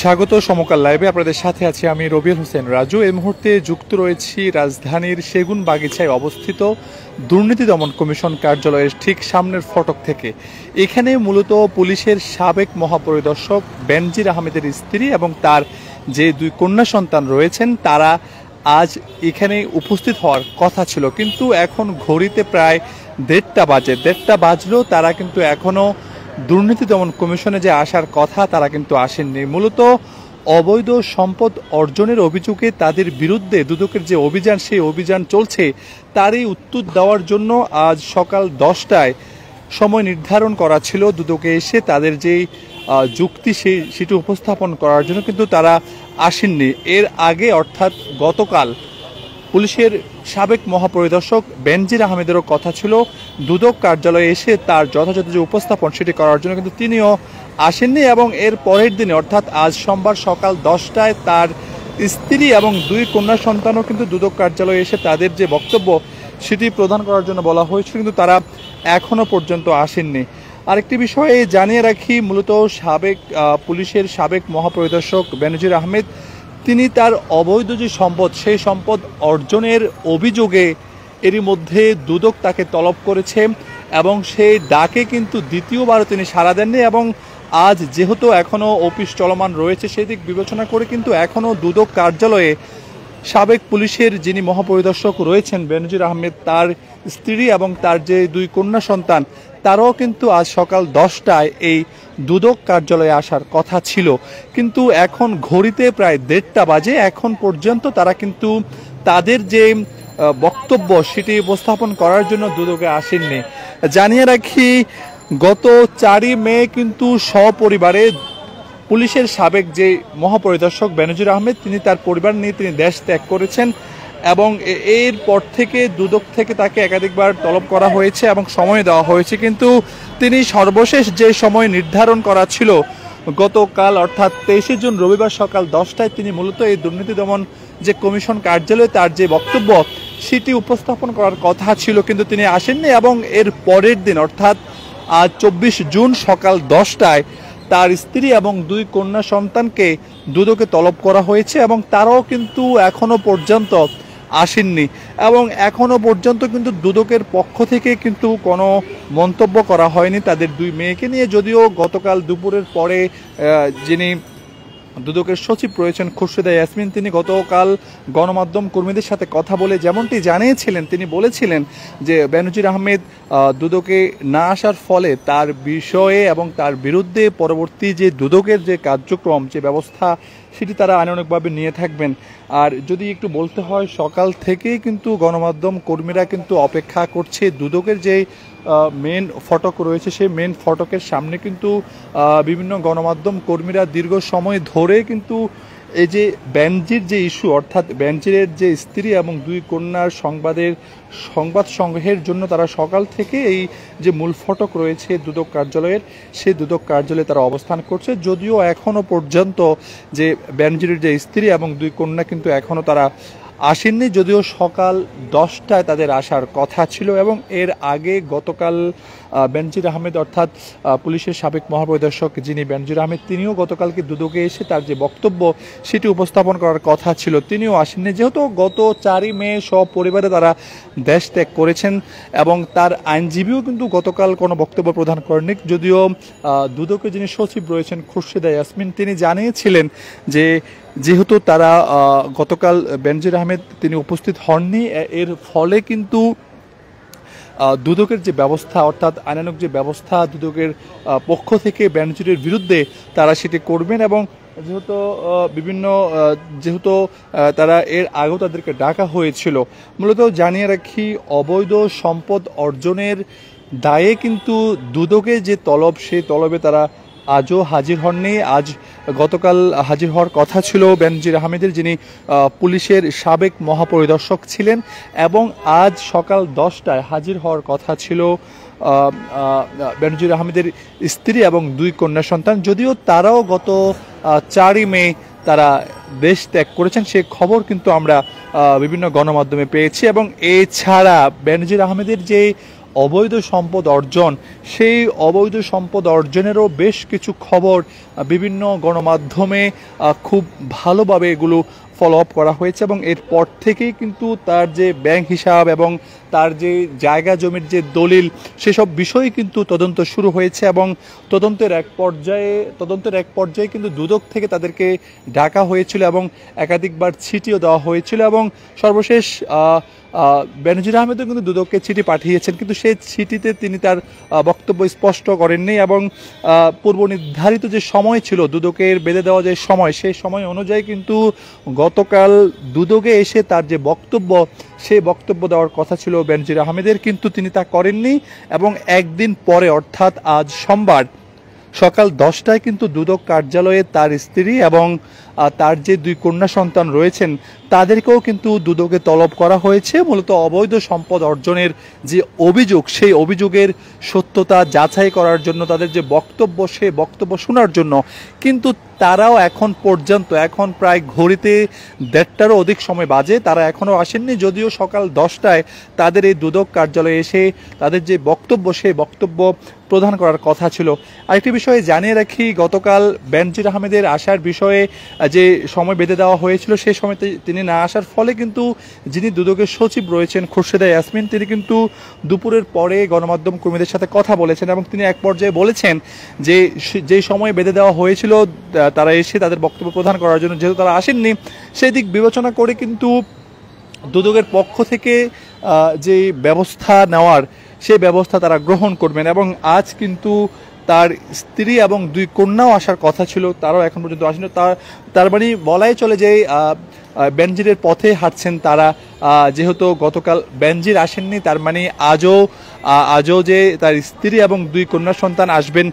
স্বাগত সমকাল লাইভে। আপনাদের সাথে আছি আমি রবিউল হোসেন রাজু। এই মুহূর্তে যুক্ত রয়েছি রাজধানীর সেগুন বাগিচায় অবস্থিত দুর্নীতি দমন কমিশন কার্যালয়ের ঠিক সামনের ফটক থেকে। এখানে মূলত পুলিশের সাবেক মহাপরিদর্শক বেনজির আহমেদের স্ত্রী এবং তার যে দুই কন্যা সন্তান রয়েছেন তারা আজ এখানে উপস্থিত হওয়ার কথা ছিল, কিন্তু এখন ঘড়িতে প্রায় 1:30 বাজে। 1:30 বাজলেও তারা কিন্তু এখনও দুর্নীতি দমন কমিশনে যে আসার কথা তারা কিন্তু আসেননি। মূলত অবৈধ সম্পদ অর্জনের অভিযোগে তাদের বিরুদ্ধে দুদকের যে অভিযান, সেই অভিযান চলছে, তারই উত্তর দেওয়ার জন্য আজ সকাল 10টায় সময় নির্ধারণ করা ছিল দুদকে এসে তাদের যেই যুক্তি সেটি উপস্থাপন করার জন্য, কিন্তু তারা আসেননি। এর আগে অর্থাৎ গতকাল পুলিশের সাবেক মহাপরিদর্শক বেনজির আহমেদেরও কথা ছিল দুদক কার্যালয়ে এসে তার যথাযথ যে উপস্থাপন সেটি করার জন্য, কিন্তু তিনিও আসেননি। এবং এর পরের দিনে অর্থাৎ আজ সোমবার সকাল 10টায় তার স্ত্রী এবং দুই কন্যা সন্তানও কিন্তু দুদক কার্যালয়ে এসে তাদের যে বক্তব্য সেটি প্রদান করার জন্য বলা হয়েছিল, কিন্তু তারা এখনও পর্যন্ত আসেননি। আরেকটি বিষয়ে জানিয়ে রাখি, মূলত পুলিশের সাবেক মহাপরিদর্শক বেনজির আহমেদ তিনি তার অবৈধ যে সম্পদ, সেই সম্পদ অর্জনের অভিযোগে এরই মধ্যে দুদক তাকে তলব করেছে এবং সেই ডাকে কিন্তু দ্বিতীয়বারও তিনি সাড়া দেননি। এবং আজ যেহেতু এখনও অফিস চলমান রয়েছে, সেদিক বিবেচনা করে কিন্তু এখনও দুদক কার্যালয়ে সাবেক পুলিশের যিনি মহাপরিদর্শক রয়েছেন বেনজির আহমেদ, তার স্ত্রী এবং তার যে দুই কন্যা সন্তান, তারাও কিন্তু আজ সকাল 10টায় এই দুদক কার্যালয়ে আসার কথা ছিল, কিন্তু এখন ঘড়িতে প্রায় 1:30 বাজে। এখন পর্যন্ত তারা কিন্তু তাদের যে বক্তব্য সেটি উপস্থাপন করার জন্য দুদকে আসেননি। জানিয়ে রাখি, গত 4ই মে কিন্তু সপরিবারে পুলিশের সাবেক যে মহাপরিদর্শক বেনজির আহমেদ তিনি তার পরিবার নিয়ে তিনি দেশ ত্যাগ করেছেন এবং এরপর থেকে দুদক থেকে তাকে একাধিকবার তলব করা হয়েছে এবং সময় দেওয়া হয়েছে, কিন্তু তিনি সর্বশেষ যে সময় নির্ধারণ করা ছিল গতকাল অর্থাৎ 23শে জুন রবিবার সকাল 10টায় তিনি মূলত এই দুর্নীতি দমন যে কমিশন কার্যালয়ে তার যে বক্তব্য সেটি উপস্থাপন করার কথা ছিল, কিন্তু তিনি আসেননি। এবং এর পরের দিন অর্থাৎ আজ 24 জুন সকাল 10টায় তার স্ত্রী এবং দুই কন্যা সন্তানকে দুদকে তলব করা হয়েছে এবং তারাও কিন্তু এখনো পর্যন্ত আসেননি। এবং এখনো পর্যন্ত কিন্তু দুদকের পক্ষ থেকে কিন্তু কোনো মন্তব্য করা হয়নি তাদের দুই মেয়েকে নিয়ে, যদিও গতকাল দুপুরের পরে যিনি দুদকের সচিব রয়েছেন খুরশেদা ইয়াসমিন, তিনি গতকাল গণমাধ্যম কর্মীদের সাথে কথা বলে যেমনটি জানিয়েছিলেন, তিনি বলেছিলেন যে বেনজির আহমেদ দুদকে না আসার ফলে তার বিষয়ে এবং তার বিরুদ্ধে পরবর্তী যে দুদকের যে কার্যক্রম, যে ব্যবস্থা সেটি তারা আইনানুগভাবে নিয়ে থাকবেন। আর যদি একটু বলতে হয়, সকাল থেকেই কিন্তু গণমাধ্যম কর্মীরা কিন্তু অপেক্ষা করছে দুদকের যে মেন ফটক রয়েছে, সেই মেন ফটকের সামনে কিন্তু বিভিন্ন গণমাধ্যম কর্মীরা দীর্ঘ সময় ধরে কিন্তু এই যে বেনজির যে ইস্যু অর্থাৎ বেনজিরের যে স্ত্রী এবং দুই কন্যার সংবাদ সংগ্রহের জন্য তারা সকাল থেকে এই যে মূল ফটক রয়েছে দুদক কার্যালয়ের, সেই দুদক কার্যালয়ে তারা অবস্থান করছে। যদিও এখনও পর্যন্ত যে বেনজিরের যে স্ত্রী এবং দুই কন্যা কিন্তু এখনও তারা আসেননি, যদিও সকাল 10টায় তাদের আসার কথা ছিল। এবং এর আগে গতকাল বেনজির আহমেদ অর্থাৎ পুলিশের সাবেক মহাপরিদর্শক যিনি বেনজির আহমেদ, তিনিও গতকালকে দুদকে এসে তার যে বক্তব্য সেটি উপস্থাপন করার কথা ছিল, তিনিও আসেননি। যেহেতু গত 4ই মে সপরিবারে তারা দেশ ত্যাগ করেছেন এবং তার আইনজীবীও কিন্তু গতকাল কোনো বক্তব্য প্রদান করেননি, যদিও দুদকে যিনি সচিব রয়েছেন খুরশেদা ইয়াসমিন, তিনি জানিয়েছিলেন যে যেহেতু তারা গতকাল বেনজির আহমেদ তিনি উপস্থিত হননি, এর ফলে কিন্তু দুদকের যে ব্যবস্থা অর্থাৎ আইনানুগ যে ব্যবস্থা দুদকের পক্ষ থেকে বেনজিরের বিরুদ্ধে তারা সেটি করবেন। এবং যেহেতু তারা এর আগেও তাদেরকে ডাকা হয়েছিল। মূলত জানিয়ে রাখি, অবৈধ সম্পদ অর্জনের দায়ে কিন্তু দুদকে যে তলব, সেই তলবে তারা আজও হাজির হননি। গতকাল হাজির হওয়ার কথা ছিল বেনজির আহমেদের, যিনি পুলিশের সাবেক মহাপরিদর্শক ছিলেন, এবং আজ সকাল 10টায় হাজির হওয়ার কথা ছিল বেনজির আহমেদের স্ত্রী এবং দুই কন্যা সন্তান, যদিও তারাও গত 4ই মে তারা দেশ ত্যাগ করেছেন, সে খবর কিন্তু আমরা বিভিন্ন গণমাধ্যমে পেয়েছি। এবং এছাড়া বেনজির আহমেদের যে অবৈধ সম্পদ অর্জন, সেই অবৈধ সম্পদ অর্জনেরও বেশ কিছু খবর বিভিন্ন গণমাধ্যমে খুব ভালোভাবে এগুলো ফলো আপ করা হয়েছে এবং এরপর থেকেই কিন্তু তার যে ব্যাংক হিসাব এবং তার যে জায়গা জমির যে দলিল সেসব বিষয়ে কিন্তু তদন্ত শুরু হয়েছে এবং তদন্তের এক পর্যায়ে কিন্তু দুদক থেকে তাদেরকে ডাকা হয়েছিল এবং একাধিকবার চিঠিও দেওয়া হয়েছিল এবং সর্বশেষ বেনজির আহমেদও কিন্তু দুদককে চিঠি পাঠিয়েছেন, কিন্তু সেই চিঠিতে তিনি তার বক্তব্য স্পষ্ট করেননি এবং পূর্ব নির্ধারিত যে সময় ছিল দুদকের বেঁধে দেওয়া যে সময়, সেই সময় অনুযায়ী কিন্তু গতকাল দুদকে এসে তার যে বক্তব্য সেই বক্তব্য দেওয়ার কথা ছিল বেনজির আহমেদের, কিন্তু তিনি তা করেননি এবং একদিন পরে অর্থাৎ আজ সোমবার সকাল 10টায় কিন্তু দুদক কার্যালয়ে তার স্ত্রী এবং তার যে 2 কন্যা সন্তান রয়েছেন তাদেরকেও কিন্তু দুদকে তলব করা হয়েছে মূলত অবৈধ সম্পদ অর্জনের যে অভিযোগ সেই অভিযোগের সত্যতা যাচাই করার জন্য, তাদের যে বক্তব্য সেই বক্তব্য শোনার জন্য। কিন্তু তারাও এখন পর্যন্ত, এখন প্রায় ঘড়িতে 1:30টারও অধিক সময় বাজে, তারা এখনও আসেননি, যদিও সকাল 10টায় তাদের এই দুদক কার্যালয়ে এসে তাদের যে বক্তব্য সেই বক্তব্য প্রদান করার কথা ছিল। আরেকটি বিষয়ে জানিয়ে রাখি, গতকাল বেনজির আহমেদের আসার বিষয়ে যে সময় বেঁধে দেওয়া হয়েছিল সেই সময় তিনি না আসার ফলে কিন্তু যিনি দুদকের সচিব রয়েছেন খুরশেদা ইয়াসমিন, তিনি কিন্তু দুপুরের পরে গণমাধ্যম কর্মীদের সাথে কথা বলেছেন এবং তিনি এক পর্যায়ে বলেছেন যে যেই সময় বেঁধে দেওয়া হয়েছিল তারা এসে তাদের বক্তব্য প্রদান করার জন্য, যেহেতু তারা আসেননি সেই দিক বিবেচনা করে কিন্তু দুদকের পক্ষ থেকে যে ব্যবস্থা নেওয়ার সেই ব্যবস্থা তারা গ্রহণ করবেন এবং আজ কিন্তু তার স্ত্রী এবং 2 কন্যাও আসার কথা ছিল, তারাও এখন পর্যন্ত আসেনি। তার মানে বলাই চলে যে বেনজিরের পথে হাঁটছেন তারা, যেহেতু গতকাল বেনজির আসেননি তার মানে আজও যে তার স্ত্রী এবং 2 কন্যা সন্তান আসবেন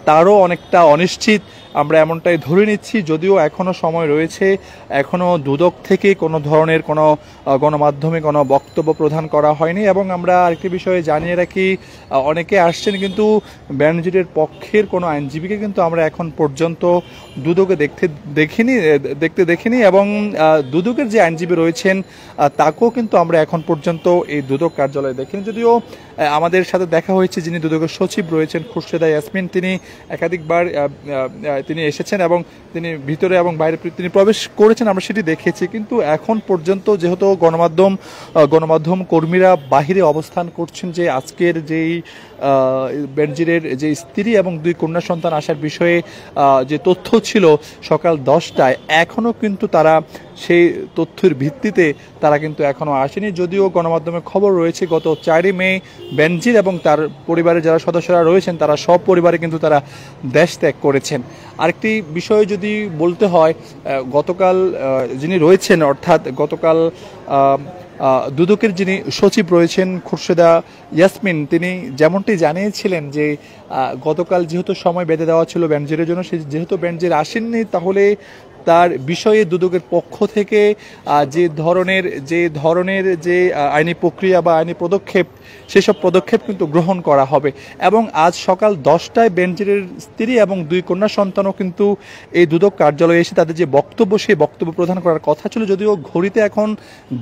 তারও অনেকটা অনিশ্চিত, আমরা এমনটাই ধরে নিচ্ছি। যদিও এখনও সময় রয়েছে, এখনও দুদক থেকে কোনো ধরনের কোনো গণমাধ্যমে কোনো বক্তব্য প্রদান করা হয়নি এবং আমরা আরেকটি বিষয়ে জানিয়ে রাখি, অনেকে আসছেন কিন্তু বেনজিরের পক্ষের কোনো আইনজীবীকে কিন্তু আমরা এখন পর্যন্ত দুদকে দেখতে দেখিনি এবং দুদকের যে আইনজীবী রয়েছেন তাকেও কিন্তু আমরা এখন পর্যন্ত এই দুদক কার্যালয়ে দেখিনি। যদিও আমাদের সাথে দেখা হয়েছে যিনি দুদকের সচিব রয়েছেন খুরশেদা ইয়াসমিন, তিনি একাধিকবার তিনি এসেছেন এবং তিনি ভিতরে এবং বাইরে তিনি প্রবেশ করেছেন, আমরা সেটি দেখেছি। কিন্তু এখন পর্যন্ত যেহেতু গণমাধ্যম কর্মীরা বাহিরে অবস্থান করছেন, যে আজকের যেই বেনজিরের যে স্ত্রী এবং 2 কন্যা সন্তান আসার বিষয়ে যে তথ্য ছিল সকাল 10টায়, এখনও কিন্তু তারা সেই তথ্যের ভিত্তিতে তারা কিন্তু এখনও আসেনি। যদিও গণমাধ্যমে খবর রয়েছে গত 4 মে বেনজির এবং তার পরিবারের যারা সদস্যরা রয়েছেন তারা সব পরিবারে কিন্তু তারা দেশ ত্যাগ করেছেন। আরেকটি বিষয় যদি বলতে হয়, গতকাল যিনি রয়েছেন অর্থাৎ গতকাল দুদকের যিনি সচিব রয়েছেন খুরশেদা ইয়াসমিন, তিনি যেমনটি জানিয়েছিলেন যে গতকাল যেহেতু সময় বেঁধে দেওয়া ছিল বেনজিরের জন্য, যেহেতু বেনজির আসেননি তাহলে তার বিষয়ে দুদকের পক্ষ থেকে যে ধরনের যে আইনি প্রক্রিয়া বা আইনি পদক্ষেপ সেসব পদক্ষেপ কিন্তু গ্রহণ করা হবে। এবং আজ সকাল 10টায় বেনজিরের স্ত্রী এবং 2 কন্যা সন্তানও কিন্তু এই দুদক কার্যালয়ে এসে তাদের যে বক্তব্য সেই বক্তব্য প্রদান করার কথা ছিল, যদিও ঘড়িতে এখন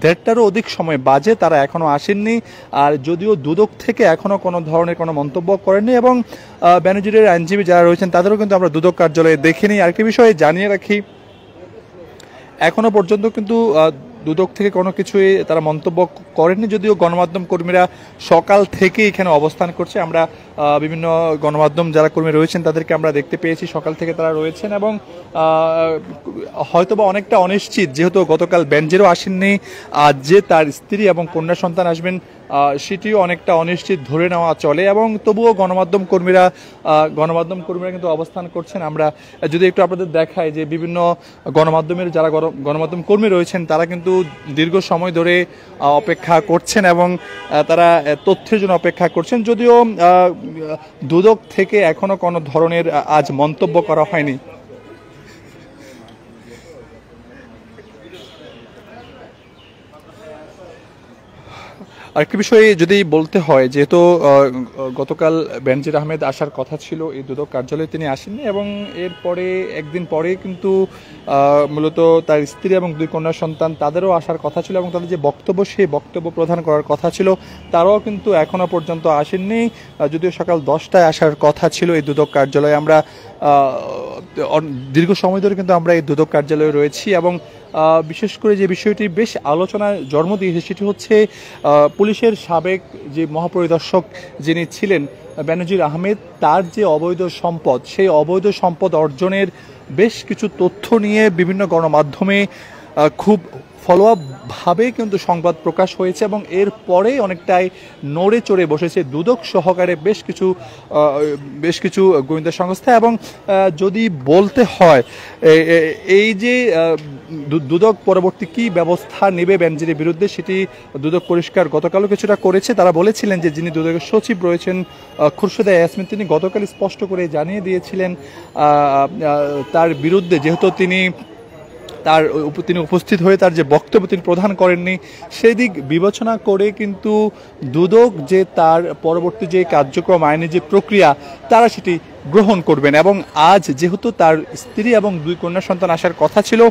1:30টারও অধিক সময় বাজে, তারা এখনও আসেননি। আর যদিও দুদক থেকে এখনও কোনো ধরনের কোনো মন্তব্য করেননি এবং বেনজিরের আইনজীবী যারা রয়েছেন তাদেরও কিন্তু আমরা দুদক কার্যালয়ে দেখিনি। আরেকটি বিষয়ে জানিয়ে রাখি, এখনো পর্যন্ত কিন্তু দুদক থেকে কোনো কিছুই তারা মন্তব্য করেননি, যদিও গণমাধ্যম কর্মীরা সকাল থেকে এখানে অবস্থান করছে। আমরা বিভিন্ন গণমাধ্যম যারা কর্মী রয়েছেন তাদেরকে আমরা দেখতে পেয়েছি সকাল থেকে তারা রয়েছেন এবং হয়তোবা অনেকটা অনিশ্চিত, যেহেতু গতকাল বেনজিরও আসেননি, আজ যে তার স্ত্রী এবং কন্যা সন্তান আসবেন সেটিও অনেকটা অনিশ্চিত ধরে নেওয়া চলে এবং তবুও গণমাধ্যম কর্মীরা কিন্তু অবস্থান করছেন। আমরা যদি একটু আপনাদের দেখাই যে বিভিন্ন গণমাধ্যমের যারা গণমাধ্যম কর্মী রয়েছেন তারা কিন্তু দীর্ঘ সময় ধরে অপেক্ষা করছেন এবং তারা তথ্যের জন্য অপেক্ষা করছেন, যদিও দুদক থেকে এখনো কোনো ধরনের আজ মন্তব্য করা হয়নি। আরেকটি বিষয়ে যদি বলতে হয়, যেহেতু গতকাল বেনজির আহমেদ আসার কথা ছিল এই দুদক কার্যালয়ে, তিনি আসেননি এবং এরপরে একদিন পরে কিন্তু মূলত তার স্ত্রী এবং 2 কন্যা সন্তান তাদেরও আসার কথা ছিল এবং তাদের যে বক্তব্য সেই বক্তব্য প্রদান করার কথা ছিল তারাও কিন্তু এখনো পর্যন্ত আসেননি। যদিও সকাল 10টায় আসার কথা ছিল এই দুদক কার্যালয়ে। আমরা দীর্ঘ সময় ধরে কিন্তু আমরা এই দুদক কার্যালয়ে রয়েছি এবং বিশেষ করে যে বিষয়টি বেশ আলোচনায় জন্ম দিয়েছে সেটি হচ্ছে পুলিশের সাবেক যে মহাপরিদর্শক যিনি ছিলেন বেনজির আহমেদ, তার যে অবৈধ সম্পদ, সেই অবৈধ সম্পদ অর্জনের বেশ কিছু তথ্য নিয়ে বিভিন্ন গণমাধ্যমে খুব ফলোআপ ভাবে কিন্তু সংবাদ প্রকাশ হয়েছে এবং এর পরে অনেকটাই নড়ে চড়ে বসেছে দুদক সহকারে বেশ কিছু গোয়েন্দা সংস্থা। এবং যদি বলতে হয় এই যে দুদক পরবর্তী কি ব্যবস্থা নেবে বেনজিরের বিরুদ্ধে, সেটি দুদক পরিষ্কার গতকালও কিছুটা করেছে। তারা বলেছিলেন যে যিনি দুদকের সচিব রয়েছেন খুরশেদা ইয়াসমিন, তিনি গতকাল স্পষ্ট করে জানিয়ে দিয়েছিলেন তার বিরুদ্ধে, যেহেতু তিনি উপস্থিত হয়ে তার যে বক্তব্য তিনি প্রদান করেননি, সেদিক বিবেচনা করে কিন্তু দুদক যে তার পরবর্তী যে কার্যক্রম, আইনি যে প্রক্রিয়া, তারা সেটি গ্রহণ করবেন। এবং আজ যেহেতু তার স্ত্রী এবং 2 কন্যা সন্তান আসার কথা ছিল,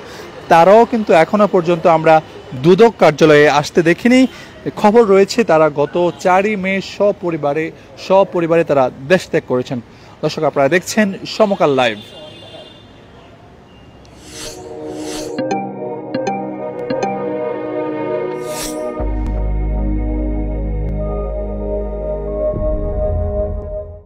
তারাও কিন্তু এখনো পর্যন্ত আমরা দুদক কার্যালয়ে আসতে দেখিনি। খবর রয়েছে তারা গত 4ই মে সপরিবারে তারা দেশ ত্যাগ করেছেন। দর্শক, আপনারা দেখছেন সমকাল লাইভ।